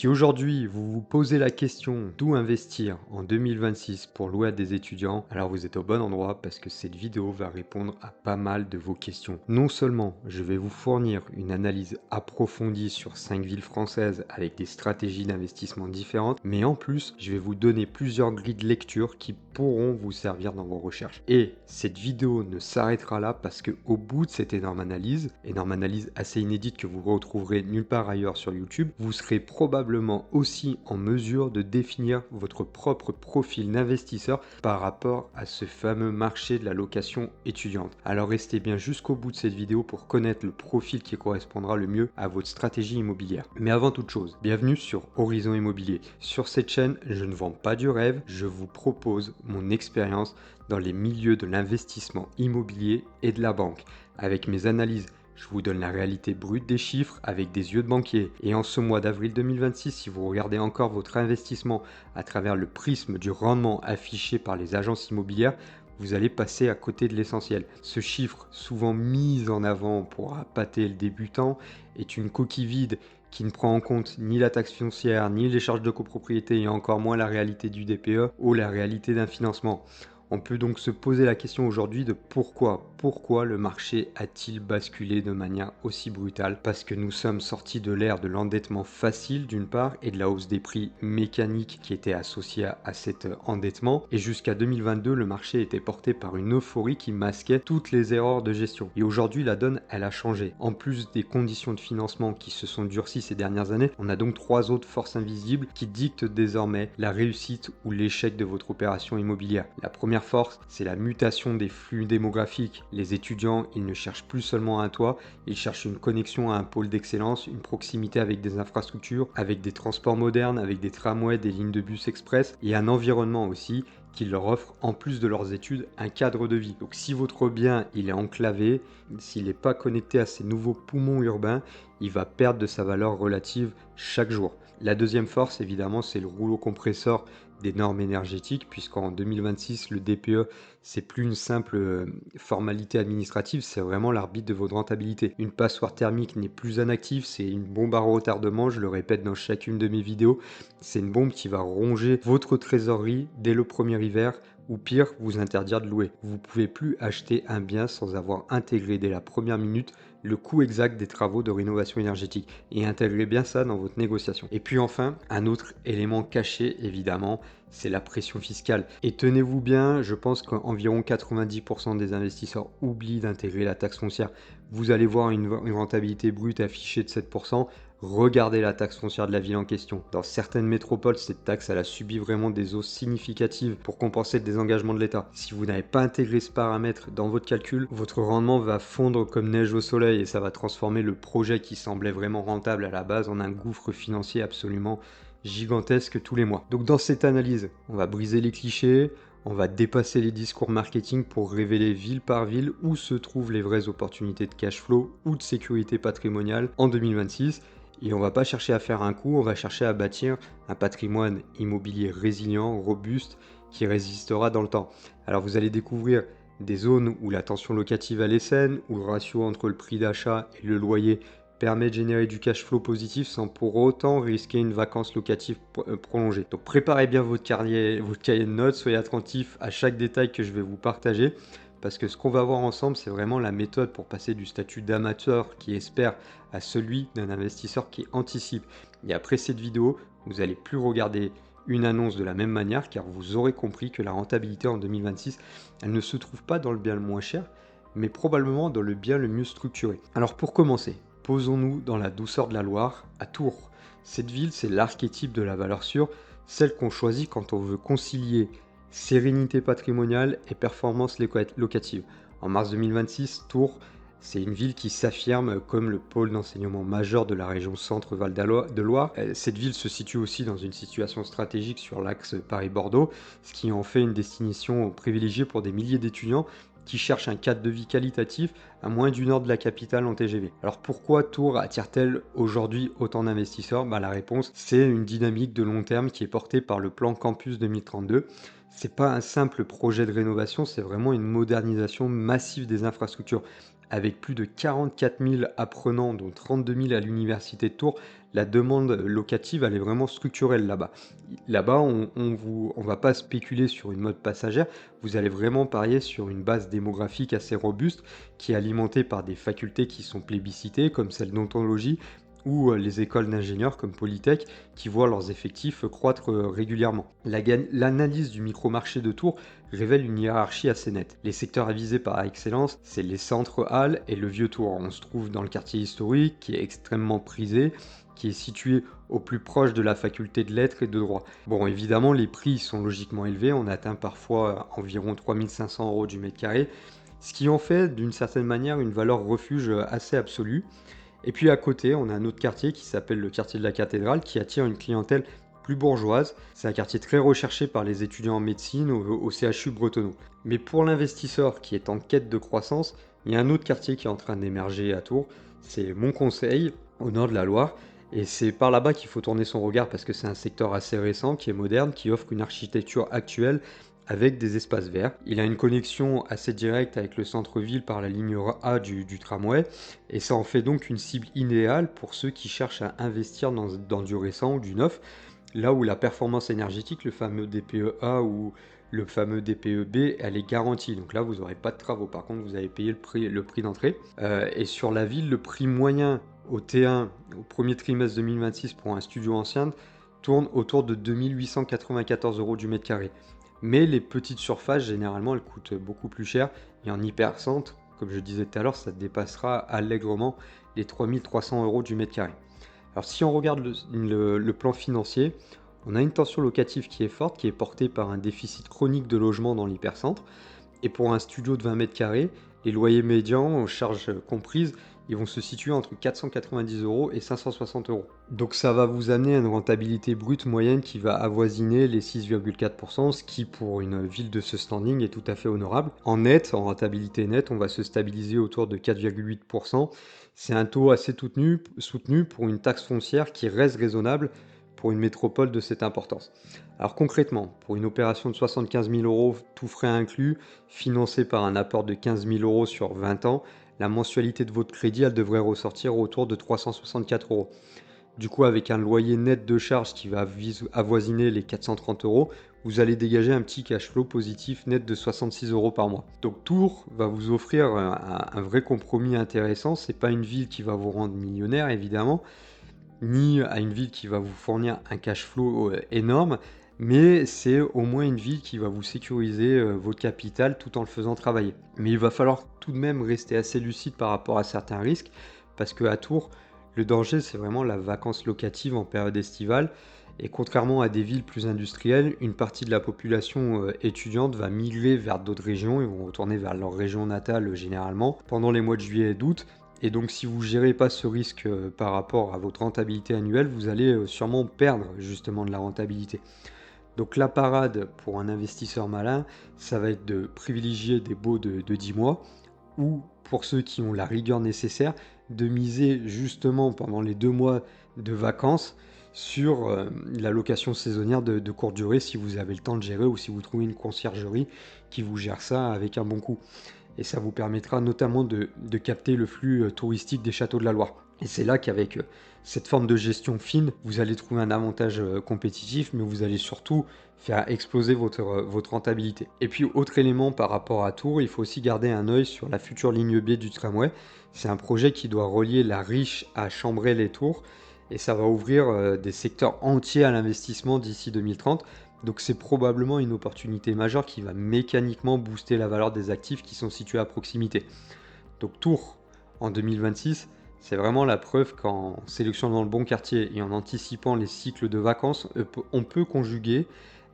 Si aujourd'hui vous vous posez la question d'où investir en 2026 pour louer à des étudiants, alors vous êtes au bon endroit parce que cette vidéo va répondre à pas mal de vos questions. Non seulement je vais vous fournir une analyse approfondie sur 5 villes françaises avec des stratégies d'investissement différentes, mais en plus je vais vous donner plusieurs grilles de lecture qui pourront vous servir dans vos recherches. Et cette vidéo ne s'arrêtera là parce que au bout de cette énorme analyse assez inédite que vous retrouverez nulle part ailleurs sur YouTube, vous serez probablement aussi en mesure de définir votre propre profil d'investisseur par rapport à ce fameux marché de la location étudiante. Alors restez bien jusqu'au bout de cette vidéo pour connaître le profil qui correspondra le mieux à votre stratégie immobilière. Mais avant toute chose, bienvenue sur Horizon Immobilier. Sur cette chaîne, je ne vends pas du rêve, je vous propose mon expérience dans les milieux de l'investissement immobilier et de la banque. Avec mes analyses, je vous donne la réalité brute des chiffres avec des yeux de banquier. Et en ce mois d'avril 2026, si vous regardez encore votre investissement à travers le prisme du rendement affiché par les agences immobilières, vous allez passer à côté de l'essentiel. Ce chiffre, souvent mis en avant pour appâter le débutant, est une coquille vide qui ne prend en compte ni la taxe foncière, ni les charges de copropriété et encore moins la réalité du DPE ou la réalité d'un financement. On peut donc se poser la question aujourd'hui de pourquoi le marché a-t-il basculé de manière aussi brutale? Parce que nous sommes sortis de l'ère de l'endettement facile d'une part et de la hausse des prix mécaniques qui était associée à cet endettement. Et jusqu'à 2022, le marché était porté par une euphorie qui masquait toutes les erreurs de gestion. Et aujourd'hui, la donne, elle a changé. En plus des conditions de financement qui se sont durcies ces dernières années, on a donc trois autres forces invisibles qui dictent désormais la réussite ou l'échec de votre opération immobilière. La première force, c'est la mutation des flux démographiques. Les étudiants, ils ne cherchent plus seulement un toit, ils cherchent une connexion à un pôle d'excellence, une proximité avec des infrastructures, avec des transports modernes, avec des tramways, des lignes de bus express et un environnement aussi qui leur offre, en plus de leurs études, un cadre de vie. Donc si votre bien il est enclavé, s'il n'est pas connecté à ces nouveaux poumons urbains, il va perdre de sa valeur relative chaque jour. La deuxième force, évidemment, c'est le rouleau compresseur des normes énergétiques, puisqu'en 2026, le DPE, c'est plus une simple formalité administrative, c'est vraiment l'arbitre de votre rentabilité. Une passoire thermique n'est plus un actif, c'est une bombe à retardement, je le répète dans chacune de mes vidéos, c'est une bombe qui va ronger votre trésorerie dès le premier hiver, ou pire, vous interdire de louer. Vous ne pouvez plus acheter un bien sans avoir intégré dès la première minute le coût exact des travaux de rénovation énergétique et intégrez bien ça dans votre négociation. Et puis enfin, un autre élément caché évidemment, c'est la pression fiscale. Et tenez-vous bien, je pense qu'environ 90% des investisseurs oublient d'intégrer la taxe foncière. Vous allez voir une rentabilité brute affichée de 7%. Regardez la taxe foncière de la ville en question. Dans certaines métropoles, cette taxe elle a subi vraiment des hausses significatives pour compenser le désengagement de l'État. Si vous n'avez pas intégré ce paramètre dans votre calcul, votre rendement va fondre comme neige au soleil et ça va transformer le projet qui semblait vraiment rentable à la base en un gouffre financier absolument gigantesque tous les mois. Donc dans cette analyse, on va briser les clichés, on va dépasser les discours marketing pour révéler ville par ville où se trouvent les vraies opportunités de cash flow ou de sécurité patrimoniale en 2026. Et on va pas chercher à faire un coup, on va chercher à bâtir un patrimoine immobilier résilient, robuste, qui résistera dans le temps. Alors vous allez découvrir des zones où la tension locative elle est saine, où le ratio entre le prix d'achat et le loyer permet de générer du cash flow positif sans pour autant risquer une vacance locative prolongée. Donc préparez bien votre cahier de notes, soyez attentifs à chaque détail que je vais vous partager parce que ce qu'on va voir ensemble, c'est vraiment la méthode pour passer du statut d'amateur qui espère à celui d'un investisseur qui anticipe. Et après cette vidéo, vous n'allez plus regarder une annonce de la même manière car vous aurez compris que la rentabilité en 2026, elle ne se trouve pas dans le bien le moins cher, mais probablement dans le bien le mieux structuré. Alors pour commencer, posons-nous dans la douceur de la Loire, à Tours. Cette ville, c'est l'archétype de la valeur sûre, celle qu'on choisit quand on veut concilier sérénité patrimoniale et performance locative. En mars 2026, Tours, c'est une ville qui s'affirme comme le pôle d'enseignement majeur de la région Centre-Val de Loire. Cette ville se situe aussi dans une situation stratégique sur l'axe Paris-Bordeaux, ce qui en fait une destination privilégiée pour des milliers d'étudiants qui cherchent un cadre de vie qualitatif à moins d'une heure de la capitale en TGV. Alors pourquoi Tours attire-t-elle aujourd'hui autant d'investisseurs? La réponse, c'est une dynamique de long terme qui est portée par le plan Campus 2032. C'est pas un simple projet de rénovation, c'est vraiment une modernisation massive des infrastructures avec plus de 44 000 apprenants, dont 32 000 à l'université de Tours. La demande locative, elle est vraiment structurelle là-bas. Là-bas, on va pas spéculer sur une mode passagère, vous allez vraiment parier sur une base démographique assez robuste, qui est alimentée par des facultés qui sont plébiscitées, comme celle d'odontologie, ou les écoles d'ingénieurs comme Polytech, qui voient leurs effectifs croître régulièrement. L'analyse du micro-marché de Tours révèle une hiérarchie assez nette. Les secteurs avisés par excellence, c'est les centres Halles et le Vieux Tours. On se trouve dans le quartier historique, qui est extrêmement prisé, qui est situé au plus proche de la faculté de lettres et de droit. Bon, évidemment, les prix sont logiquement élevés, on atteint parfois environ 3500 € du mètre carré, ce qui en fait d'une certaine manière une valeur refuge assez absolue. Et puis à côté, on a un autre quartier qui s'appelle le quartier de la Cathédrale, qui attire une clientèle plus bourgeoise. C'est un quartier très recherché par les étudiants en médecine au CHU Bretonneau. Mais pour l'investisseur qui est en quête de croissance, il y a un autre quartier qui est en train d'émerger à Tours, c'est Montconseil, au nord de la Loire. Et c'est par là-bas qu'il faut tourner son regard parce que c'est un secteur assez récent, qui est moderne, qui offre une architecture actuelle avec des espaces verts. Il a une connexion assez directe avec le centre-ville par la ligne A du tramway, et ça en fait donc une cible idéale pour ceux qui cherchent à investir dans du récent ou du neuf, là où la performance énergétique, le fameux DPE-A ou le fameux DPE-B, elle est garantie. Donc là, vous n'aurez pas de travaux. Par contre, vous avez payé le prix d'entrée. Et sur la ville, le prix moyen au T1 au premier trimestre 2026 pour un studio ancien tourne autour de 2894 € du mètre carré. Mais les petites surfaces, généralement, elles coûtent beaucoup plus cher. Et en hypercentre, comme je disais tout à l'heure, ça dépassera allègrement les 3300 € du mètre carré. Alors si on regarde le plan financier, on a une tension locative qui est forte, qui est portée par un déficit chronique de logement dans l'hypercentre. Et pour un studio de 20 mètres carrés, les loyers médians, charges comprises, ils vont se situer entre 490 € et 560 €. Donc ça va vous amener à une rentabilité brute moyenne qui va avoisiner les 6,4%, ce qui pour une ville de ce standing est tout à fait honorable. En net, en rentabilité nette, on va se stabiliser autour de 4,8%. C'est un taux assez soutenu pour une taxe foncière qui reste raisonnable pour une métropole de cette importance. Alors concrètement, pour une opération de 75 000 €, tout frais inclus, financée par un apport de 15 000 € sur 20 ans, la mensualité de votre crédit, elle devrait ressortir autour de 364 €. Du coup, avec un loyer net de charge qui va avoisiner les 430 €, vous allez dégager un petit cash flow positif net de 66 € par mois. Donc Tours va vous offrir un vrai compromis intéressant. C'est pas une ville qui va vous rendre millionnaire, évidemment, ni à une ville qui va vous fournir un cash flow énorme, mais c'est au moins une ville qui va vous sécuriser votre capital tout en le faisant travailler. Mais il va falloir tout de même rester assez lucide par rapport à certains risques, parce qu'à Tours, le danger, c'est vraiment la vacance locative en période estivale. Et contrairement à des villes plus industrielles, une partie de la population étudiante va migrer vers d'autres régions. Ils vont retourner vers leur région natale généralement pendant les mois de juillet et d'août. Et donc, si vous ne gérez pas ce risque par rapport à votre rentabilité annuelle, vous allez sûrement perdre justement de la rentabilité. Donc, la parade pour un investisseur malin, ça va être de privilégier des baux de 10 mois, ou pour ceux qui ont la rigueur nécessaire, de miser justement pendant les 2 mois de vacances sur la location saisonnière de courte durée, si vous avez le temps de gérer ou si vous trouvez une conciergerie qui vous gère ça avec un bon coût. Et ça vous permettra notamment de capter le flux touristique des châteaux de la Loire. Et c'est là qu'avec cette forme de gestion fine, vous allez trouver un avantage compétitif, mais vous allez surtout faire exploser votre rentabilité. Et puis, autre élément par rapport à Tours, il faut aussi garder un œil sur la future ligne B du tramway. C'est un projet qui doit relier la Riche à Chambray-les-Tours, et ça va ouvrir des secteurs entiers à l'investissement d'ici 2030. Donc c'est probablement une opportunité majeure qui va mécaniquement booster la valeur des actifs qui sont situés à proximité. Donc Tours en 2026, c'est vraiment la preuve qu'en sélectionnant le bon quartier et en anticipant les cycles de vacances, on peut conjuguer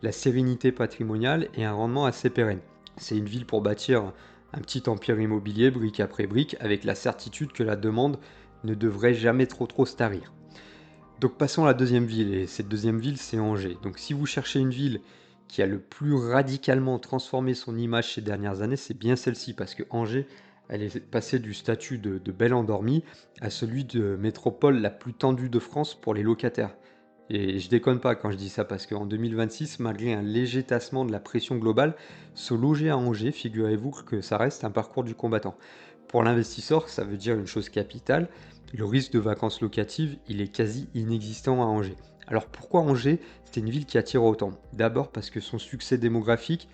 la sérénité patrimoniale et un rendement assez pérenne. C'est une ville pour bâtir un petit empire immobilier, brique après brique, avec la certitude que la demande ne devrait jamais trop se tarir. Donc passons à la deuxième ville, et cette deuxième ville, c'est Angers. Donc si vous cherchez une ville qui a le plus radicalement transformé son image ces dernières années, c'est bien celle-ci, parce que Angers, elle est passée du statut de belle endormie à celui de métropole la plus tendue de France pour les locataires. Et je déconne pas quand je dis ça, parce qu'en 2026, malgré un léger tassement de la pression globale, se loger à Angers, figurez-vous que ça reste un parcours du combattant. Pour l'investisseur, ça veut dire une chose capitale, le risque de vacances locatives, il est quasi inexistant à Angers. Alors pourquoi Angers? C'est une ville qui attire autant. D'abord parce que son succès démographique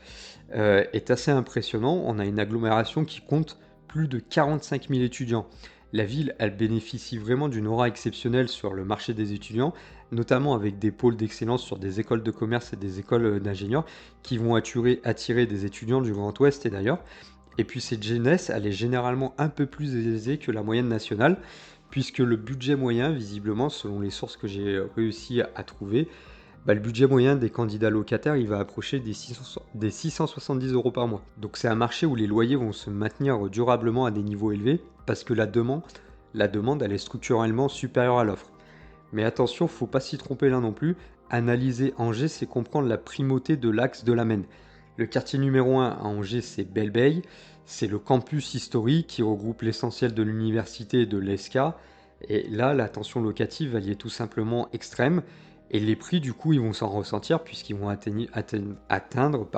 est assez impressionnant. On a une agglomération qui compte plus de 45 000 étudiants. La ville, elle bénéficie vraiment d'une aura exceptionnelle sur le marché des étudiants, notamment avec des pôles d'excellence sur des écoles de commerce et des écoles d'ingénieurs qui vont attirer des étudiants du Grand Ouest et d'ailleurs. Et puis cette jeunesse, elle est généralement un peu plus aisée que la moyenne nationale, puisque le budget moyen, visiblement, selon les sources que j'ai réussi à trouver, le budget moyen des candidats locataires, il va approcher des 670 euros par mois. Donc c'est un marché où les loyers vont se maintenir durablement à des niveaux élevés, parce que la demande, elle est structurellement supérieure à l'offre. Mais attention, faut pas s'y tromper là non plus. Analyser Angers, c'est comprendre la primauté de l'axe de la Maine. Le quartier numéro 1 à Angers, c'est Belle-Beille. C'est le campus historique qui regroupe l'essentiel de l'université et de l'ESCA. Et là, la tension locative, elle y est tout simplement extrême. Et les prix, du coup, ils vont s'en ressentir puisqu'ils vont atteindre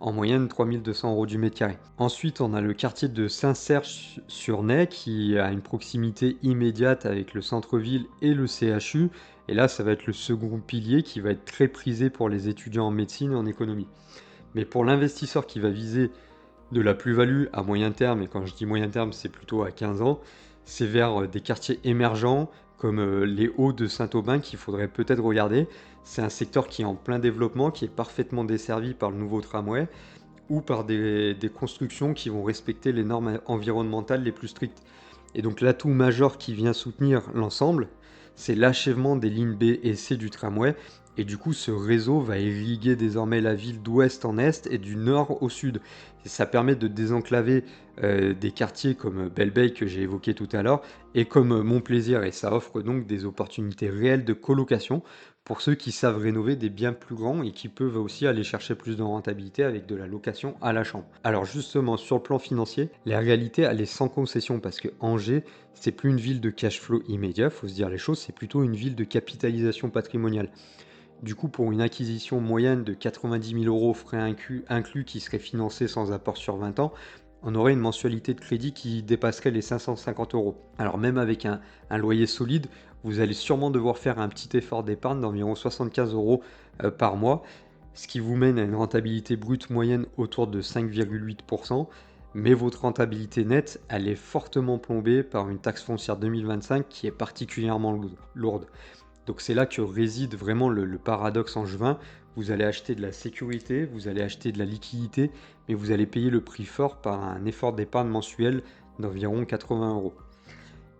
en moyenne 3200 euros du mètre carré. Ensuite, on a le quartier de Saint-Serge-sur-Ney qui a une proximité immédiate avec le centre-ville et le CHU. Et là, ça va être le second pilier qui va être très prisé pour les étudiants en médecine et en économie. Mais pour l'investisseur qui va viser de la plus-value à moyen terme, et quand je dis moyen terme, c'est plutôt à 15 ans, c'est vers des quartiers émergents comme les Hauts de Saint-Aubin qu'il faudrait peut-être regarder. C'est un secteur qui est en plein développement, qui est parfaitement desservi par le nouveau tramway ou par des constructions qui vont respecter les normes environnementales les plus strictes. Et donc l'atout majeur qui vient soutenir l'ensemble, c'est l'achèvement des lignes B et C du tramway. Et du coup, ce réseau va irriguer désormais la ville d'ouest en est et du nord au sud. Et ça permet de désenclaver des quartiers comme Belle-Beille que j'ai évoqué tout à l'heure et comme Montplaisir. Et ça offre donc des opportunités réelles de colocation pour ceux qui savent rénover des biens plus grands et qui peuvent aussi aller chercher plus de rentabilité avec de la location à la chambre. Alors justement, sur le plan financier, la réalité, elle est sans concession parce que Angers, c'est plus une ville de cash flow immédiat, faut se dire les choses, c'est plutôt une ville de capitalisation patrimoniale. Du coup, pour une acquisition moyenne de 90 000 euros frais inclus qui serait financée sans apport sur 20 ans, on aurait une mensualité de crédit qui dépasserait les 550 euros. Alors même avec un loyer solide, vous allez sûrement devoir faire un petit effort d'épargne d'environ 75 euros par mois, ce qui vous mène à une rentabilité brute moyenne autour de 5,8%. Mais votre rentabilité nette, elle est fortement plombée par une taxe foncière 2025 qui est particulièrement lourde. Donc c'est là que réside vraiment le paradoxe angevin. Vous allez acheter de la sécurité, vous allez acheter de la liquidité, mais vous allez payer le prix fort par un effort d'épargne mensuel d'environ 80 euros.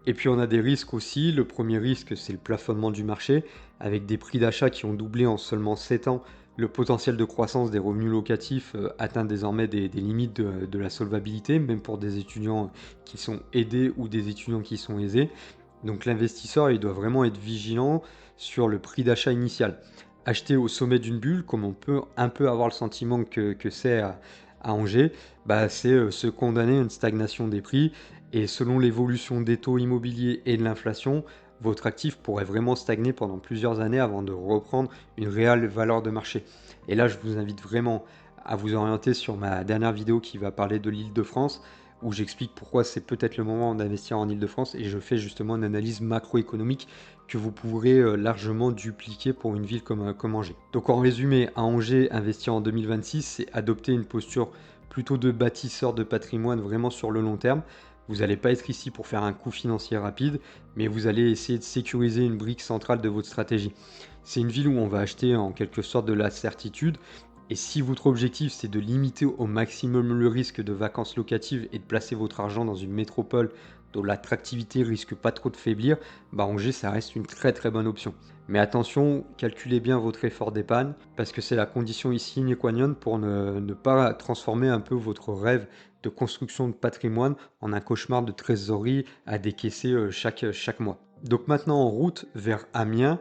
Et puis on a des risques aussi. Le premier risque, c'est le plafonnement du marché. Avec des prix d'achat qui ont doublé en seulement 7 ans, le potentiel de croissance des revenus locatifs atteint désormais des limites de la solvabilité, même pour des étudiants qui sont aidés ou des étudiants qui sont aisés. Donc l'investisseur, il doit vraiment être vigilant sur le prix d'achat initial. Acheter au sommet d'une bulle, comme on peut un peu avoir le sentiment que c'est à Angers, c'est se condamner à une stagnation des prix. Et selon l'évolution des taux immobiliers et de l'inflation, votre actif pourrait vraiment stagner pendant plusieurs années avant de reprendre une réelle valeur de marché. Et là, je vous invite vraiment à vous orienter sur ma dernière vidéo qui va parler de l'Île-de-France, où j'explique pourquoi c'est peut-être le moment d'investir en Île-de-France et je fais justement une analyse macroéconomique que vous pourrez largement dupliquer pour une ville comme Angers. Donc en résumé, à Angers, investir en 2026, c'est adopter une posture plutôt de bâtisseur de patrimoine vraiment sur le long terme. Vous n'allez pas être ici pour faire un coup financier rapide, mais vous allez essayer de sécuriser une brique centrale de votre stratégie. C'est une ville où on va acheter en quelque sorte de la certitude. Et si votre objectif c'est de limiter au maximum le risque de vacances locatives et de placer votre argent dans une métropole dont l'attractivité risque pas trop de faiblir, Angers ça reste une très très bonne option. Mais attention, calculez bien votre effort d'épargne parce que c'est la condition ici sine qua non pour ne pas transformer un peu votre rêve de construction de patrimoine en un cauchemar de trésorerie à décaisser chaque mois. Donc maintenant en route vers Amiens,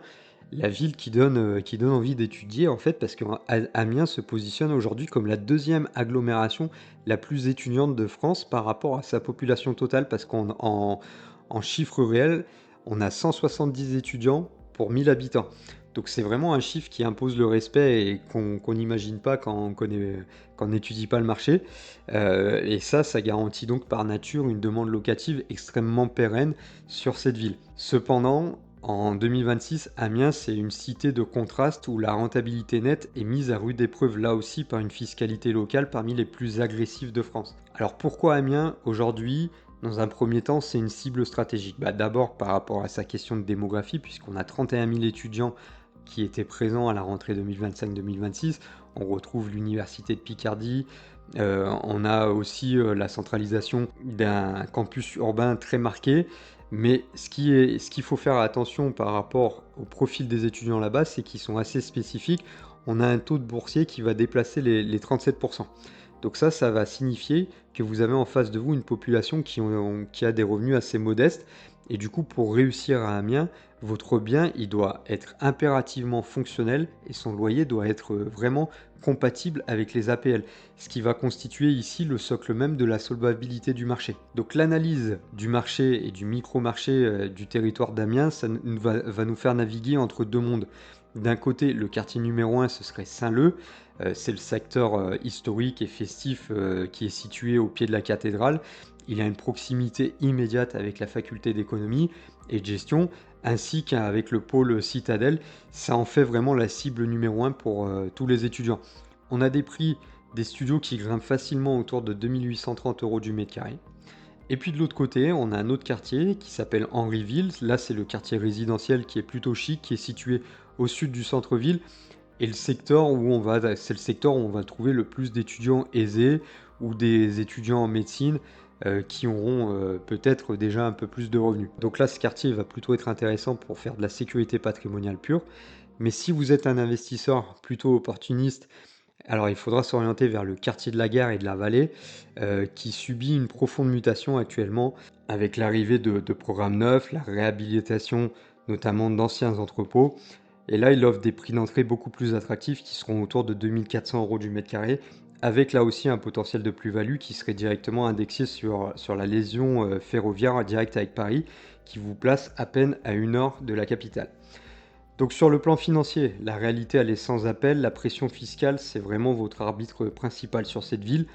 la ville qui donne envie d'étudier en fait parce que Amiens se positionne aujourd'hui comme la deuxième agglomération la plus étudiante de France par rapport à sa population totale parce qu'en chiffre réel, on a 170 étudiants pour 1000 habitants. Donc c'est vraiment un chiffre qui impose le respect et qu'on n'imagine pas quand on n'étudie pas le marché. Et ça garantit donc par nature une demande locative extrêmement pérenne sur cette ville. Cependant, en 2026, Amiens, c'est une cité de contraste où la rentabilité nette est mise à rude épreuve là aussi par une fiscalité locale parmi les plus agressives de France. Alors pourquoi Amiens aujourd'hui? Dans un premier temps, c'est une cible stratégique. D'abord par rapport à sa question de démographie, puisqu'on a 31 000 étudiants qui étaient présents à la rentrée 2025-2026. On retrouve l'université de Picardie. On a aussi la centralisation d'un campus urbain très marqué. Mais ce qu'il faut faire attention par rapport au profil des étudiants là-bas, c'est qu'ils sont assez spécifiques. On a un taux de boursiers qui va déplacer les 37%. Donc ça va signifier que vous avez en face de vous une population qui a des revenus assez modestes. Et du coup, pour réussir à Amiens, votre bien, il doit être impérativement fonctionnel et son loyer doit être vraiment compatible avec les APL, ce qui va constituer ici le socle même de la solvabilité du marché. Donc l'analyse du marché et du micro-marché du territoire d'Amiens, va nous faire naviguer entre deux mondes. D'un côté, le quartier numéro 1, ce serait Saint-Leu. C'est le secteur historique et festif qui est situé au pied de la cathédrale. Il a une proximité immédiate avec la faculté d'économie et de gestion, ainsi qu'avec le pôle Citadelle. Ça en fait vraiment la cible numéro 1 pour tous les étudiants. On a des prix des studios qui grimpent facilement autour de 2830 € du mètre carré. Et puis de l'autre côté, on a un autre quartier qui s'appelle Henryville. Là, c'est le quartier résidentiel qui est plutôt chic, qui est situé au sud du centre-ville. Et c'est le secteur où on va trouver le plus d'étudiants aisés ou des étudiants en médecine qui auront peut-être déjà un peu plus de revenus. Donc là, ce quartier va plutôt être intéressant pour faire de la sécurité patrimoniale pure. Mais si vous êtes un investisseur plutôt opportuniste, alors il faudra s'orienter vers le quartier de la Gare et de la Vallée, qui subit une profonde mutation actuellement avec l'arrivée de programmes neufs, la réhabilitation notamment d'anciens entrepôts. Et là, il offre des prix d'entrée beaucoup plus attractifs qui seront autour de 2400 € du mètre carré, avec là aussi un potentiel de plus-value qui serait directement indexé sur la liaison ferroviaire directe avec Paris, qui vous place à peine à 1 heure de la capitale. Donc sur le plan financier, la réalité elle est sans appel, la pression fiscale c'est vraiment votre arbitre principal sur cette ville.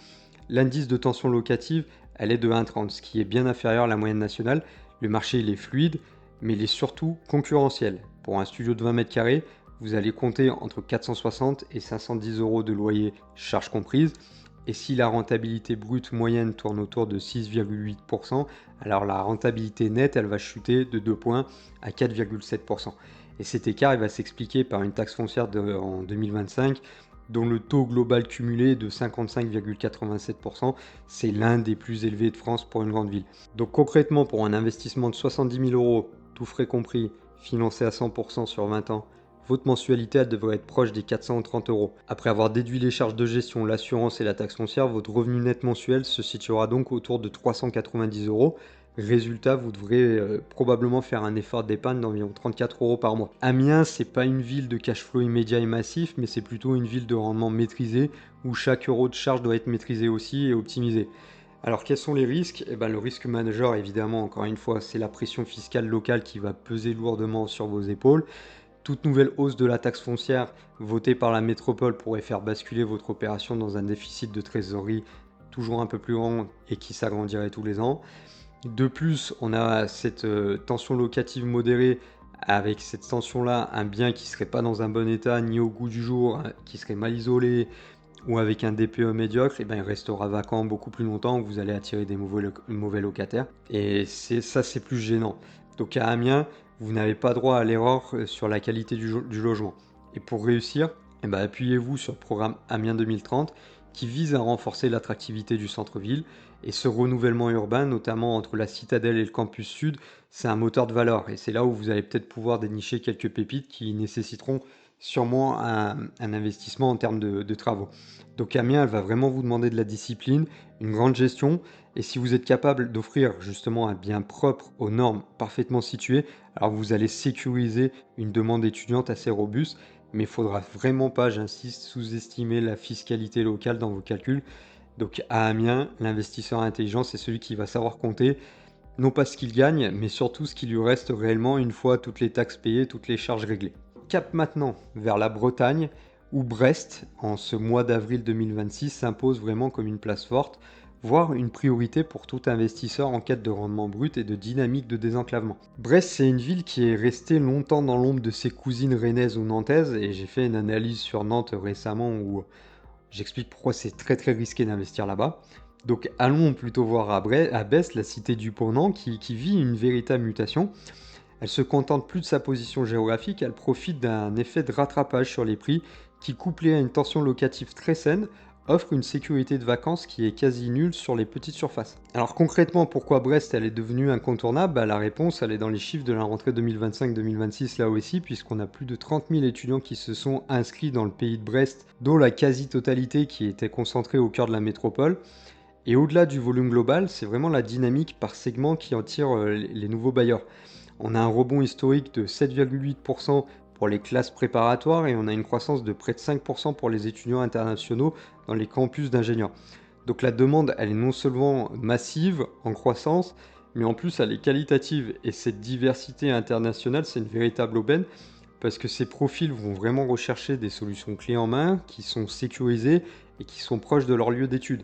L'indice de tension locative elle est de 1,30, ce qui est bien inférieur à la moyenne nationale. Le marché il est fluide, mais il est surtout concurrentiel. Pour un studio de 20 mètres carrés, vous allez compter entre 460 et 510 € de loyer, charges comprises. Et si la rentabilité brute moyenne tourne autour de 6,8%, alors la rentabilité nette, elle va chuter de 2 points à 4,7%. Et cet écart, il va s'expliquer par une taxe foncière en 2025 dont le taux global cumulé est de 55,87%. C'est l'un des plus élevés de France pour une grande ville. Donc concrètement, pour un investissement de 70 000 €, tout frais compris, financé à 100% sur 20 ans, votre mensualité elle devrait être proche des 430 €. Après avoir déduit les charges de gestion, l'assurance et la taxe foncière, votre revenu net mensuel se situera donc autour de 390 €. Résultat, vous devrez probablement faire un effort d'épargne d'environ 34 € par mois. Amiens, c'est pas une ville de cash flow immédiat et massif, mais c'est plutôt une ville de rendement maîtrisé, où chaque euro de charge doit être maîtrisé aussi et optimisé. Alors quels sont les risques? Le risque majeur, évidemment, encore une fois, c'est la pression fiscale locale qui va peser lourdement sur vos épaules. Toute nouvelle hausse de la taxe foncière votée par la métropole pourrait faire basculer votre opération dans un déficit de trésorerie toujours un peu plus grand et qui s'agrandirait tous les ans. De plus, on a cette tension locative modérée. Avec cette tension-là, un bien qui serait pas dans un bon état ni au goût du jour, qui serait mal isolé ou avec un DPE médiocre, il restera vacant beaucoup plus longtemps, vous allez attirer des mauvais locataires. Et c'est plus gênant. Donc à Amiens, vous n'avez pas droit à l'erreur sur la qualité du logement. Et pour réussir, appuyez-vous sur le programme Amiens 2030 qui vise à renforcer l'attractivité du centre-ville. Et ce renouvellement urbain, notamment entre la citadelle et le campus sud, c'est un moteur de valeur. Et c'est là où vous allez peut-être pouvoir dénicher quelques pépites qui nécessiteront sûrement un investissement en termes de travaux. Donc Amiens, elle va vraiment vous demander de la discipline, une grande gestion. Et si vous êtes capable d'offrir justement un bien propre aux normes parfaitement situé, alors vous allez sécuriser une demande étudiante assez robuste. Mais il ne faudra vraiment pas, j'insiste, sous-estimer la fiscalité locale dans vos calculs. Donc à Amiens, l'investisseur intelligent, c'est celui qui va savoir compter, non pas ce qu'il gagne, mais surtout ce qui lui reste réellement une fois toutes les taxes payées, toutes les charges réglées. cap maintenant vers la Bretagne, où Brest, en ce mois d'avril 2026, s'impose vraiment comme une place forte, voire une priorité pour tout investisseur en quête de rendement brut et de dynamique de désenclavement. Brest, c'est une ville qui est restée longtemps dans l'ombre de ses cousines rennaises ou nantaises, et j'ai fait une analyse sur Nantes récemment où j'explique pourquoi c'est très très risqué d'investir là-bas. Donc allons plutôt voir à Brest, la cité du Ponant, qui vit une véritable mutation. Elle se contente plus de sa position géographique, elle profite d'un effet de rattrapage sur les prix qui, couplé à une tension locative très saine, offre une sécurité de vacances qui est quasi nulle sur les petites surfaces. Alors concrètement, pourquoi Brest elle est devenue incontournable? La réponse elle est dans les chiffres de la rentrée 2025-2026 là aussi, puisqu'on a plus de 30 000 étudiants qui se sont inscrits dans le pays de Brest, dont la quasi-totalité qui était concentrée au cœur de la métropole. Et au-delà du volume global, c'est vraiment la dynamique par segment qui en tire les nouveaux bailleurs. On a un rebond historique de 7,8% pour les classes préparatoires et on a une croissance de près de 5% pour les étudiants internationaux dans les campus d'ingénieurs. Donc la demande, elle est non seulement massive, en croissance, mais en plus elle est qualitative. Et cette diversité internationale, c'est une véritable aubaine parce que ces profils vont vraiment rechercher des solutions clés en main, qui sont sécurisées et qui sont proches de leur lieu d'études.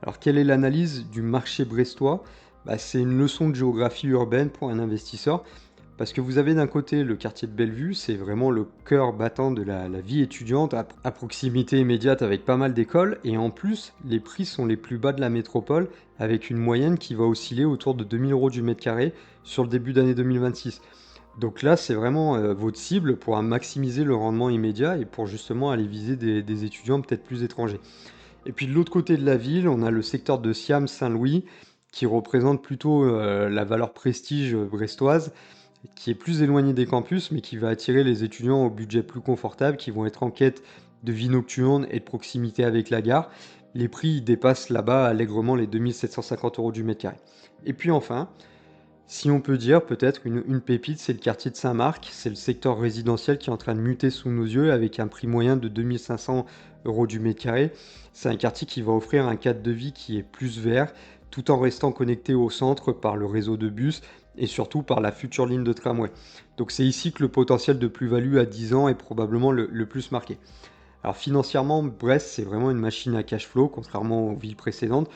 Alors, quelle est l'analyse du marché brestois? C'est une leçon de géographie urbaine pour un investisseur, parce que vous avez d'un côté le quartier de Bellevue, c'est vraiment le cœur battant de la vie étudiante, à proximité immédiate avec pas mal d'écoles, et en plus, les prix sont les plus bas de la métropole, avec une moyenne qui va osciller autour de 2000 euros du mètre carré sur le début d'année 2026. Donc là, c'est vraiment votre cible pour maximiser le rendement immédiat et pour justement aller viser des étudiants peut-être plus étrangers. Et puis de l'autre côté de la ville, on a le secteur de Siam-Saint-Louis qui représente plutôt la valeur prestige brestoise, qui est plus éloigné des campus, mais qui va attirer les étudiants au budget plus confortable, qui vont être en quête de vie nocturne et de proximité avec la gare. Les prix dépassent là-bas allègrement les 2750 euros du mètre carré. Et puis enfin, si on peut dire peut-être une pépite, c'est le quartier de Saint-Marc. C'est le secteur résidentiel qui est en train de muter sous nos yeux avec un prix moyen de 2500 euros du mètre carré. C'est un quartier qui va offrir un cadre de vie qui est plus vert, tout en restant connecté au centre par le réseau de bus et surtout par la future ligne de tramway. Donc c'est ici que le potentiel de plus-value à 10 ans est probablement le plus marqué. Alors financièrement, Brest, c'est vraiment une machine à cash flow, contrairement aux villes précédentes.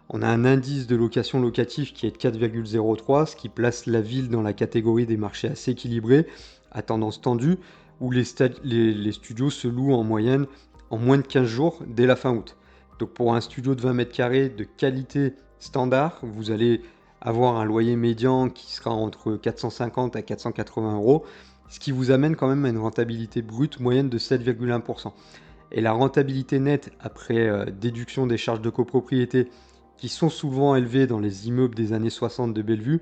On a un indice de location locatif qui est de 4,03, ce qui place la ville dans la catégorie des marchés assez équilibrés, à tendance tendue, où les studios se louent en moyenne en moins de 15 jours dès la fin août. Donc pour un studio de 20 mètres carrés de qualité standard, vous allez avoir un loyer médian qui sera entre 450 à 480 euros, ce qui vous amène quand même à une rentabilité brute moyenne de 7,1%. Et la rentabilité nette après déduction des charges de copropriété qui sont souvent élevées dans les immeubles des années 60 de Bellevue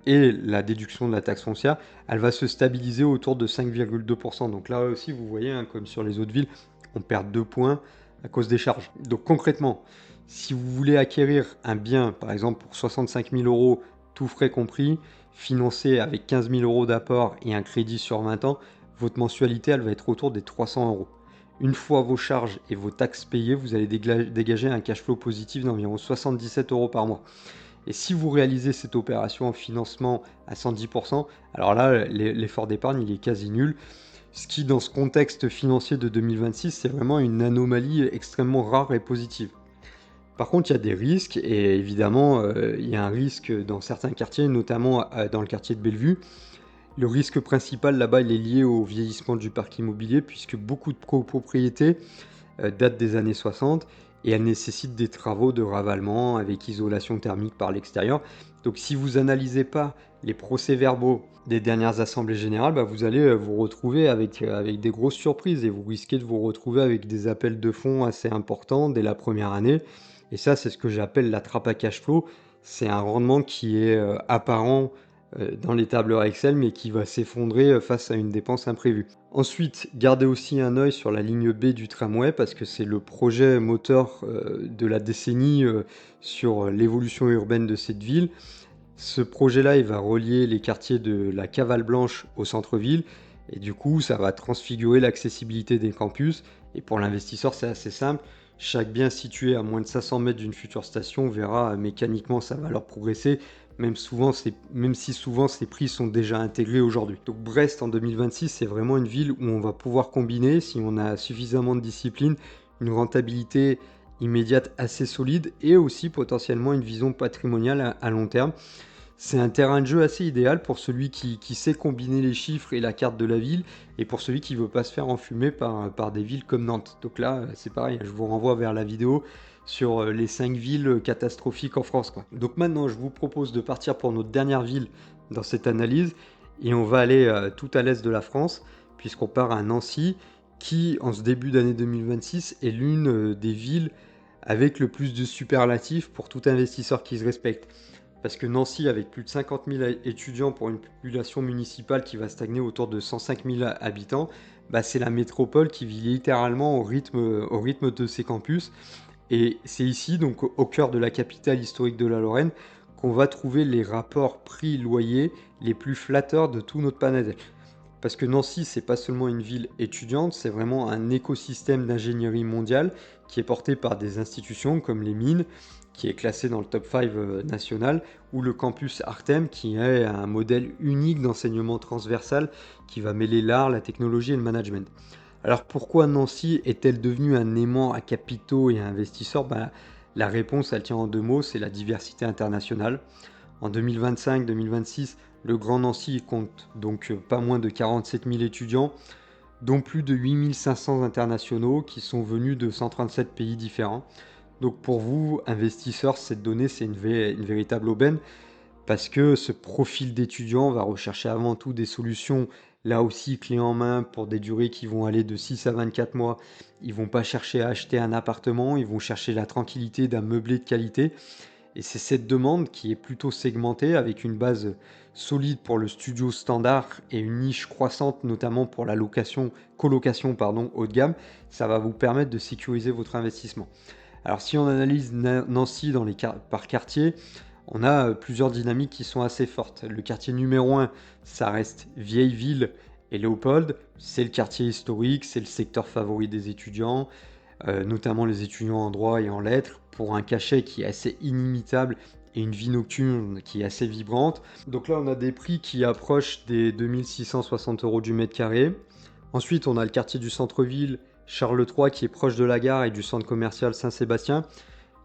et la déduction de la taxe foncière, elle va se stabiliser autour de 5,2%. Donc là aussi, vous voyez, hein, comme sur les autres villes, on perd 2 points à cause des charges. Donc concrètement, si vous voulez acquérir un bien, par exemple pour 65 000 euros, tout frais compris, financé avec 15 000 euros d'apport et un crédit sur 20 ans, votre mensualité, elle va être autour des 300 euros. Une fois vos charges et vos taxes payées, vous allez dégager un cash flow positif d'environ 77 euros par mois. Et si vous réalisez cette opération en financement à 110%, alors là, l'effort d'épargne, il est quasi nul. Ce qui, dans ce contexte financier de 2026, c'est vraiment une anomalie extrêmement rare et positive. Par contre, il y a des risques, et évidemment, il y a un risque dans certains quartiers, notamment dans le quartier de Bellevue. Le risque principal là-bas, il est lié au vieillissement du parc immobilier, puisque beaucoup de copropriétés datent des années 60 et elles nécessitent des travaux de ravalement avec isolation thermique par l'extérieur. Donc si vous analysez pas les procès-verbaux des dernières assemblées générales, vous allez vous retrouver avec des grosses surprises et vous risquez de vous retrouver avec des appels de fonds assez importants dès la première année. Et ça, c'est ce que j'appelle la trappe à cash flow. C'est un rendement qui est apparent dans les tableurs Excel, mais qui va s'effondrer face à une dépense imprévue. Ensuite, gardez aussi un œil sur la ligne B du tramway, parce que c'est le projet moteur de la décennie sur l'évolution urbaine de cette ville. Ce projet-là, il va relier les quartiers de la Cavale Blanche au centre-ville, et du coup, ça va transfigurer l'accessibilité des campus. Et pour l'investisseur, c'est assez simple. Chaque bien situé à moins de 500 mètres d'une future station verra mécaniquement sa valeur progresser même si souvent ces prix sont déjà intégrés aujourd'hui. Donc Brest en 2026, c'est vraiment une ville où on va pouvoir combiner, si on a suffisamment de discipline, une rentabilité immédiate assez solide et aussi potentiellement une vision patrimoniale à long terme. C'est un terrain de jeu assez idéal pour celui qui sait combiner les chiffres et la carte de la ville et pour celui qui veut pas se faire enfumer par des villes comme Nantes. Donc là, c'est pareil, je vous renvoie vers la vidéo sur les 5 villes catastrophiques en France, quoi. Donc maintenant, je vous propose de partir pour notre dernière ville dans cette analyse et on va aller tout à l'est de la France puisqu'on part à Nancy qui, en ce début d'année 2026, est l'une des villes avec le plus de superlatifs pour tout investisseur qui se respecte. Parce que Nancy, avec plus de 50 000 étudiants pour une population municipale qui va stagner autour de 105 000 habitants, bah c'est la métropole qui vit littéralement au rythme de ses campus. Et c'est ici, donc au cœur de la capitale historique de la Lorraine, qu'on va trouver les rapports prix-loyer les plus flatteurs de tout notre panel. Parce que Nancy, c'est pas seulement une ville étudiante, c'est vraiment un écosystème d'ingénierie mondiale qui est porté par des institutions comme les mines, qui est classé dans le top 5 national, ou le campus Artem, qui est un modèle unique d'enseignement transversal qui va mêler l'art, la technologie et le management. Alors pourquoi Nancy est-elle devenue un aimant à capitaux et à investisseurs? La réponse, elle tient en deux mots, c'est la diversité internationale. En 2025-2026, le Grand Nancy compte donc pas moins de 47 000 étudiants, dont plus de 8 500 internationaux qui sont venus de 137 pays différents. Donc pour vous, investisseurs, cette donnée, c'est une véritable aubaine parce que ce profil d'étudiant va rechercher avant tout des solutions, là aussi clés en main, pour des durées qui vont aller de 6 à 24 mois. Ils vont pas chercher à acheter un appartement, ils vont chercher la tranquillité d'un meublé de qualité. Et c'est cette demande qui est plutôt segmentée avec une base solide pour le studio standard et une niche croissante notamment pour la colocation haut de gamme. Ça va vous permettre de sécuriser votre investissement. Alors si on analyse Nancy par quartier, on a plusieurs dynamiques qui sont assez fortes. Le quartier numéro 1, ça reste Vieille Ville et Léopold. C'est le quartier historique, c'est le secteur favori des étudiants, notamment les étudiants en droit et en lettres, pour un cachet qui est assez inimitable et une vie nocturne qui est assez vibrante. Donc là, on a des prix qui approchent des 2660 € du mètre carré. Ensuite, on a le quartier du centre-ville, Charles III, qui est proche de la gare et du centre commercial Saint-Sébastien.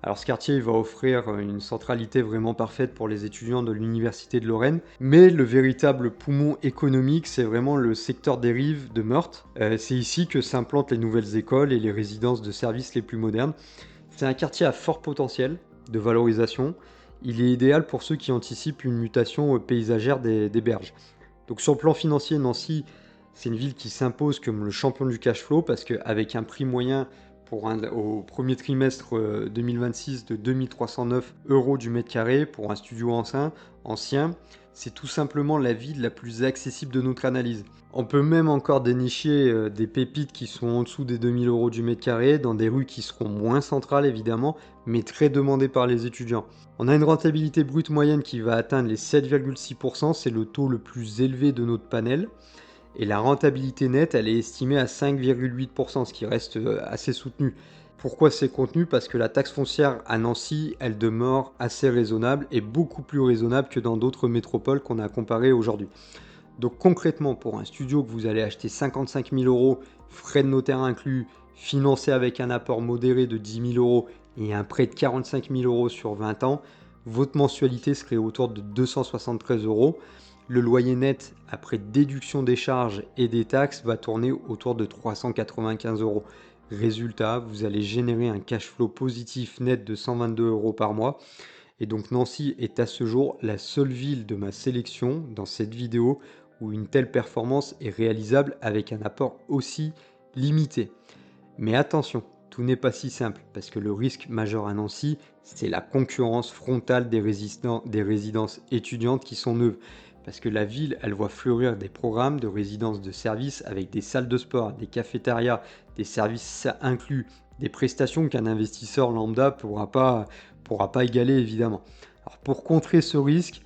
Alors ce quartier il va offrir une centralité vraiment parfaite pour les étudiants de l'Université de Lorraine, mais le véritable poumon économique, c'est vraiment le secteur des rives de Meurthe. C'est ici que s'implantent les nouvelles écoles et les résidences de services les plus modernes. C'est un quartier à fort potentiel de valorisation. Il est idéal pour ceux qui anticipent une mutation paysagère des berges. Donc sur le plan financier, Nancy, c'est une ville qui s'impose comme le champion du cash flow parce qu'avec un prix moyen au premier trimestre 2026 de 2309 € du mètre carré pour un studio ancien, c'est tout simplement la ville la plus accessible de notre analyse. On peut même encore dénicher des pépites qui sont en dessous des 2000 € du mètre carré, dans des rues qui seront moins centrales évidemment, mais très demandées par les étudiants. On a une rentabilité brute moyenne qui va atteindre les 7,6%, c'est le taux le plus élevé de notre panel. Et la rentabilité nette, elle est estimée à 5,8%, ce qui reste assez soutenu. Pourquoi c'est contenu? Parce que la taxe foncière à Nancy, elle demeure assez raisonnable et beaucoup plus raisonnable que dans d'autres métropoles qu'on a comparées aujourd'hui. Donc concrètement, pour un studio que vous allez acheter 55 000 €, frais de notaire inclus, financé avec un apport modéré de 10 000 € et un prêt de 45 000 € sur 20 ans, votre mensualité serait autour de 273 €. Le loyer net, après déduction des charges et des taxes, va tourner autour de 395 €. Résultat, vous allez générer un cash flow positif net de 122 € par mois. Et donc Nancy est à ce jour la seule ville de ma sélection dans cette vidéo où une telle performance est réalisable avec un apport aussi limité. Mais attention, tout n'est pas si simple, parce que le risque majeur à Nancy, c'est la concurrence frontale des résidences étudiantes qui sont neuves. Parce que la ville, elle voit fleurir des programmes de résidences de services avec des salles de sport, des cafétérias, des services inclus, des prestations qu'un investisseur lambda pourra pas égaler évidemment. Alors pour contrer ce risque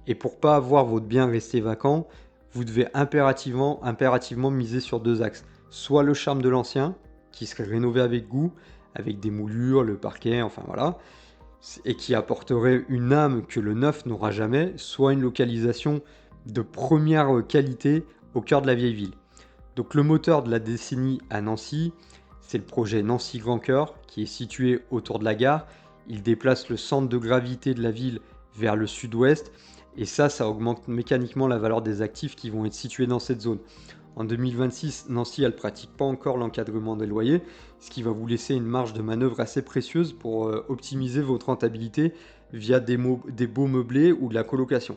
et pour pas voir votre bien rester vacant, vous devez impérativement miser sur deux axes. Soit le charme de l'ancien, qui serait rénové avec goût, avec des moulures, le parquet, enfin voilà. et qui apporterait une âme que le neuf n'aura jamais, soit une localisation de première qualité au cœur de la vieille ville. Donc le moteur de la décennie à Nancy, c'est le projet Nancy Grand Cœur qui est situé autour de la gare. Il déplace le centre de gravité de la ville vers le sud-ouest et ça augmente mécaniquement la valeur des actifs qui vont être situés dans cette zone. En 2026, Nancy, elle ne pratique pas encore l'encadrement des loyers, ce qui va vous laisser une marge de manœuvre assez précieuse pour optimiser votre rentabilité via des beaux meublés ou de la colocation.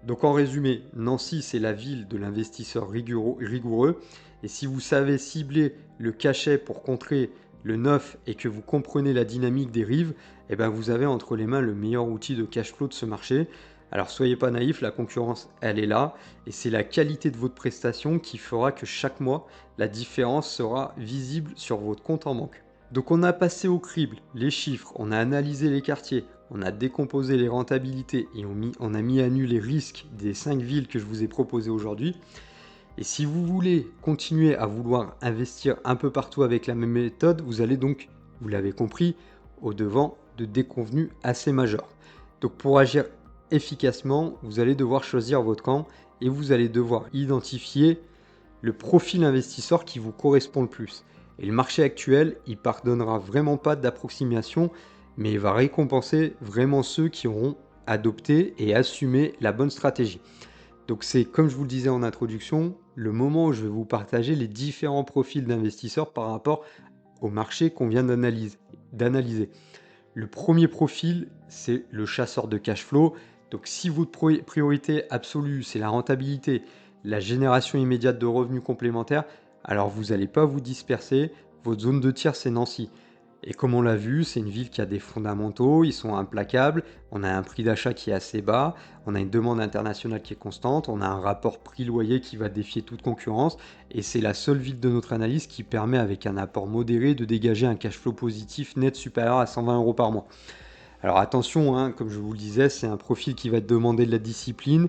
Donc en résumé, Nancy, c'est la ville de l'investisseur rigoureux. Et si vous savez cibler le cachet pour contrer le neuf et que vous comprenez la dynamique des rives, eh ben vous avez entre les mains le meilleur outil de cash flow de ce marché. Alors soyez pas naïfs, la concurrence, elle est là. Et c'est la qualité de votre prestation qui fera que chaque mois, la différence sera visible sur votre compte en banque. Donc on a passé au crible les chiffres, on a analysé les quartiers, on a décomposé les rentabilités et on a mis à nu les risques des 5 villes que je vous ai proposées aujourd'hui. Et si vous voulez continuer à vouloir investir un peu partout avec la même méthode, vous allez donc, vous l'avez compris, au-devant de déconvenues assez majeures. Donc pour agir efficacement, vous allez devoir choisir votre camp et vous allez devoir identifier le profil investisseur qui vous correspond le plus. Et le marché actuel, il pardonnera vraiment pas d'approximation, mais il va récompenser vraiment ceux qui auront adopté et assumé la bonne stratégie. Donc c'est, comme je vous le disais en introduction, le moment où je vais vous partager les différents profils d'investisseurs par rapport au marché qu'on vient d'analyser. Le premier profil, c'est le chasseur de cash flow. Donc si votre priorité absolue, c'est la rentabilité, la génération immédiate de revenus complémentaires, alors vous n'allez pas vous disperser. Votre zone de tir, c'est Nancy. Et comme on l'a vu, c'est une ville qui a des fondamentaux, ils sont implacables, on a un prix d'achat qui est assez bas, on a une demande internationale qui est constante, on a un rapport prix-loyer qui va défier toute concurrence, et c'est la seule ville de notre analyse qui permet, avec un apport modéré, de dégager un cash flow positif net supérieur à 120 € par mois. Alors attention, hein, comme je vous le disais, c'est un profil qui va te demander de la discipline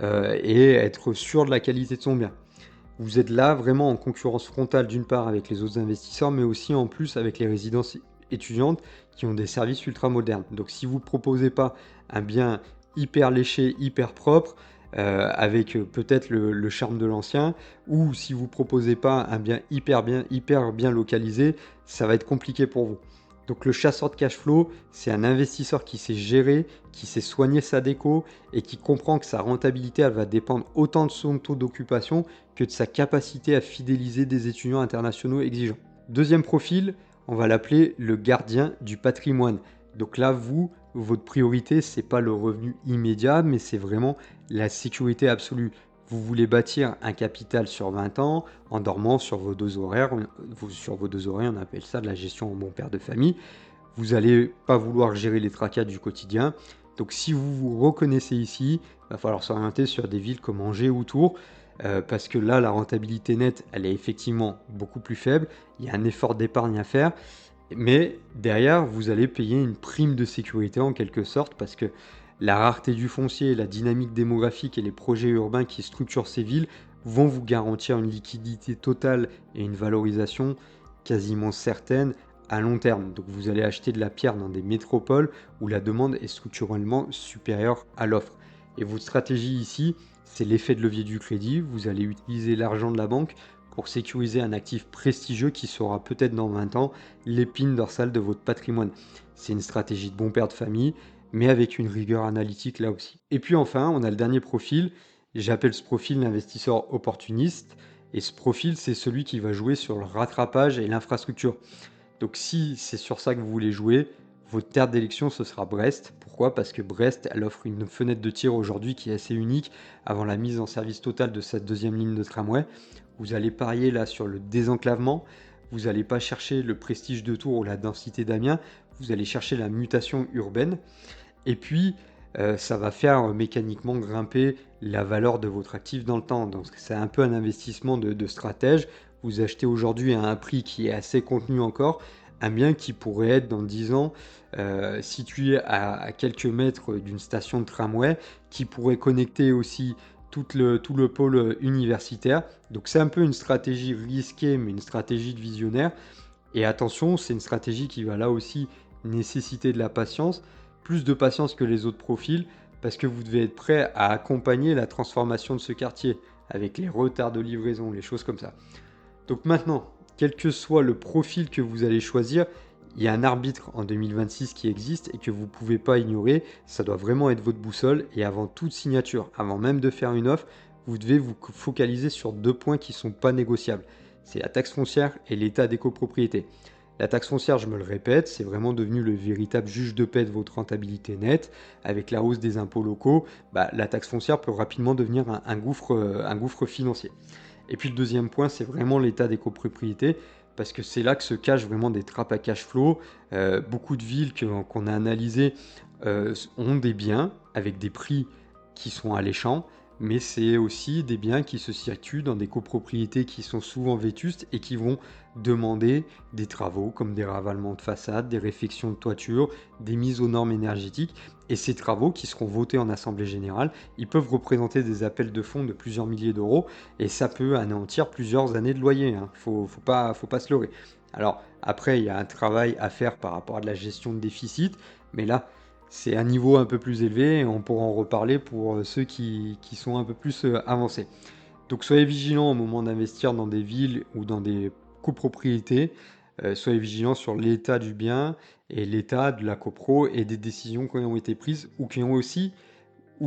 et être sûr de la qualité de son bien. Vous êtes là vraiment en concurrence frontale d'une part avec les autres investisseurs, mais aussi en plus avec les résidences étudiantes qui ont des services ultra modernes. Donc si vous ne proposez pas un bien hyper léché, hyper propre, avec peut-être le charme de l'ancien, ou si vous ne proposez pas un bien hyper bien localisé, ça va être compliqué pour vous. Donc le chasseur de cash flow, c'est un investisseur qui sait gérer, qui sait soigner sa déco et qui comprend que sa rentabilité, elle va dépendre autant de son taux d'occupation que de sa capacité à fidéliser des étudiants internationaux exigeants. Deuxième profil, on va l'appeler le gardien du patrimoine. Donc là, votre priorité, c'est pas le revenu immédiat, mais c'est vraiment la sécurité absolue. Vous voulez bâtir un capital sur 20 ans en dormant sur vos deux horaires. On appelle ça de la gestion en bon père de famille. Vous n'allez pas vouloir gérer les tracas du quotidien. Donc si vous vous reconnaissez ici, il va falloir s'orienter sur des villes comme Angers ou Tours, parce que là, la rentabilité nette, elle est effectivement beaucoup plus faible. Il y a un effort d'épargne à faire. Mais derrière, vous allez payer une prime de sécurité en quelque sorte, parce que la rareté du foncier, la dynamique démographique et les projets urbains qui structurent ces villes vont vous garantir une liquidité totale et une valorisation quasiment certaine à long terme. Donc vous allez acheter de la pierre dans des métropoles où la demande est structurellement supérieure à l'offre. Et votre stratégie ici, c'est l'effet de levier du crédit. Vous allez utiliser l'argent de la banque pour sécuriser un actif prestigieux qui sera peut-être dans 20 ans l'épine dorsale de votre patrimoine. C'est une stratégie de bon père de famille, mais avec une rigueur analytique là aussi. Et puis enfin, on a le dernier profil. J'appelle ce profil l'investisseur opportuniste. Et ce profil, c'est celui qui va jouer sur le rattrapage et l'infrastructure. Donc si c'est sur ça que vous voulez jouer, votre terre d'élection, ce sera Brest. Pourquoi? Parce que Brest, elle offre une fenêtre de tir aujourd'hui qui est assez unique avant la mise en service totale de cette deuxième ligne de tramway. Vous allez parier là sur le désenclavement. Vous n'allez pas chercher le prestige de Tours ou la densité d'Amiens. Vous allez chercher la mutation urbaine. Et puis, ça va faire mécaniquement grimper la valeur de votre actif dans le temps. Donc c'est un peu un investissement de stratège. Vous achetez aujourd'hui à un prix qui est assez contenu encore, un bien qui pourrait être dans 10 ans situé à quelques mètres d'une station de tramway, qui pourrait connecter aussi tout le pôle universitaire. Donc c'est un peu une stratégie risquée, mais une stratégie de visionnaire. Et attention, c'est une stratégie qui va là aussi nécessiter de la patience, plus de patience que les autres profils, parce que vous devez être prêt à accompagner la transformation de ce quartier, avec les retards de livraison, les choses comme ça. Donc maintenant, quel que soit le profil que vous allez choisir, il y a un arbitre en 2026 qui existe et que vous ne pouvez pas ignorer. Ça doit vraiment être votre boussole. Et avant toute signature, avant même de faire une offre, vous devez vous focaliser sur 2 points qui ne sont pas négociables. C'est la taxe foncière et l'état des copropriétés. La taxe foncière, je me le répète, c'est vraiment devenu le véritable juge de paix de votre rentabilité nette. Avec la hausse des impôts locaux, la taxe foncière peut rapidement devenir un gouffre financier. Et puis le deuxième point, c'est vraiment l'état des copropriétés, parce que c'est là que se cachent vraiment des trappes à cash flow. Beaucoup de villes qu'on a analysées ont des biens avec des prix qui sont alléchants, mais c'est aussi des biens qui se situent dans des copropriétés qui sont souvent vétustes et qui vont demander des travaux comme des ravalements de façade, des réfections de toiture, des mises aux normes énergétiques. Et ces travaux qui seront votés en assemblée générale, ils peuvent représenter des appels de fonds de plusieurs milliers d'euros et ça peut anéantir plusieurs années de loyer. Faut pas se leurrer. Alors après, il y a un travail à faire par rapport à de la gestion de déficit, mais là, c'est un niveau un peu plus élevé et on pourra en reparler pour ceux qui sont un peu plus avancés. Donc soyez vigilants au moment d'investir dans des villes ou dans des copropriétés. Soyez vigilants sur l'état du bien et l'état de la copro et des décisions qui ont été prises ou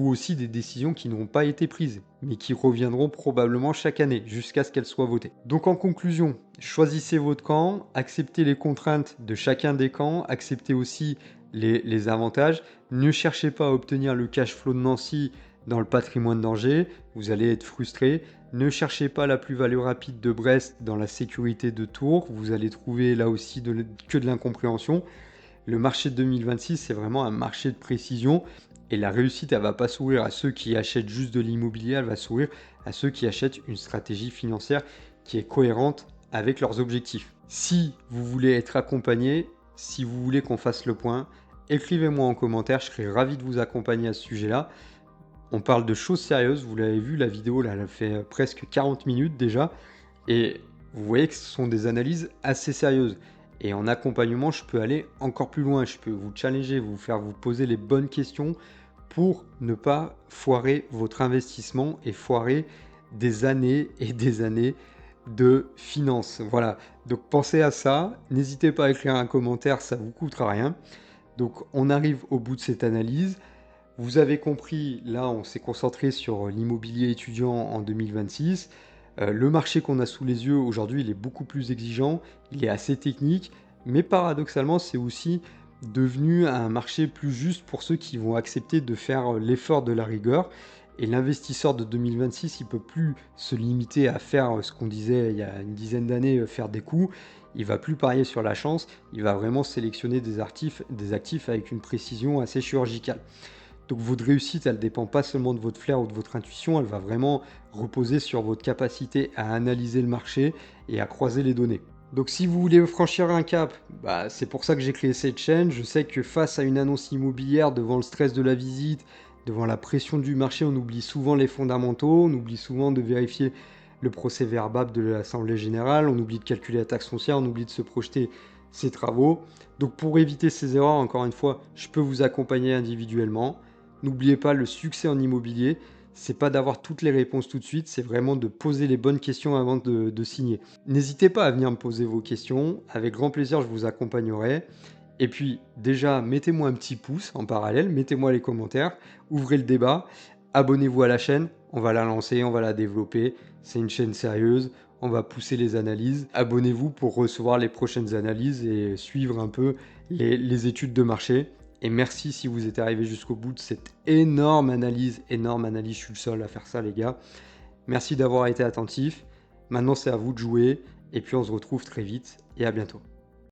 aussi des décisions qui n'ont pas été prises, mais qui reviendront probablement chaque année jusqu'à ce qu'elles soient votées. Donc en conclusion, choisissez votre camp, acceptez les contraintes de chacun des camps, acceptez aussi les avantages. Ne cherchez pas à obtenir le cash flow de Nancy dans le patrimoine d'Angers, vous allez être frustré. Ne cherchez pas la plus-value rapide de Brest dans la sécurité de Tours, vous allez trouver là aussi que de l'incompréhension. Le marché de 2026, c'est vraiment un marché de précision et la réussite, elle va pas sourire à ceux qui achètent juste de l'immobilier, elle va sourire à ceux qui achètent une stratégie financière qui est cohérente avec leurs objectifs. Si vous voulez être accompagné, si vous voulez qu'on fasse le point, écrivez-moi en commentaire, je serai ravi de vous accompagner à ce sujet-là. On parle de choses sérieuses, vous l'avez vu, la vidéo, là, elle a fait presque 40 minutes déjà, et vous voyez que ce sont des analyses assez sérieuses. Et en accompagnement, je peux aller encore plus loin, je peux vous challenger, vous faire vous poser les bonnes questions pour ne pas foirer votre investissement et foirer des années et des années de finances. Voilà, donc pensez à ça, n'hésitez pas à écrire un commentaire, ça vous coûtera rien. Donc on arrive au bout de cette analyse. Vous avez compris, là on s'est concentré sur l'immobilier étudiant en 2026. Le marché qu'on a sous les yeux aujourd'hui, il est beaucoup plus exigeant, il est assez technique, mais paradoxalement, c'est aussi devenu un marché plus juste pour ceux qui vont accepter de faire l'effort de la rigueur. Et l'investisseur de 2026, il ne peut plus se limiter à faire ce qu'on disait il y a une dizaine d'années, faire des coups. Il va plus parier sur la chance, il va vraiment sélectionner des actifs avec une précision assez chirurgicale. Donc votre réussite, elle ne dépend pas seulement de votre flair ou de votre intuition, elle va vraiment reposer sur votre capacité à analyser le marché et à croiser les données. Donc si vous voulez franchir un cap, c'est pour ça que j'ai créé cette chaîne. Je sais que face à une annonce immobilière, devant le stress de la visite, devant la pression du marché, on oublie souvent les fondamentaux, on oublie souvent de vérifier le procès verbal de l'Assemblée générale, on oublie de calculer la taxe foncière, on oublie de se projeter ses travaux. Donc pour éviter ces erreurs, encore une fois, je peux vous accompagner individuellement. N'oubliez pas, le succès en immobilier, c'est pas d'avoir toutes les réponses tout de suite, c'est vraiment de poser les bonnes questions avant de signer. N'hésitez pas à venir me poser vos questions, avec grand plaisir je vous accompagnerai. Et puis déjà, mettez-moi un petit pouce en parallèle, mettez-moi les commentaires, ouvrez le débat, abonnez-vous à la chaîne, on va la lancer, on va la développer, c'est une chaîne sérieuse, on va pousser les analyses. Abonnez-vous pour recevoir les prochaines analyses et suivre un peu les études de marché. Et merci si vous êtes arrivé jusqu'au bout de cette énorme analyse. Je suis le seul à faire ça les gars. Merci d'avoir été attentif. Maintenant c'est à vous de jouer. Et puis on se retrouve très vite et à bientôt.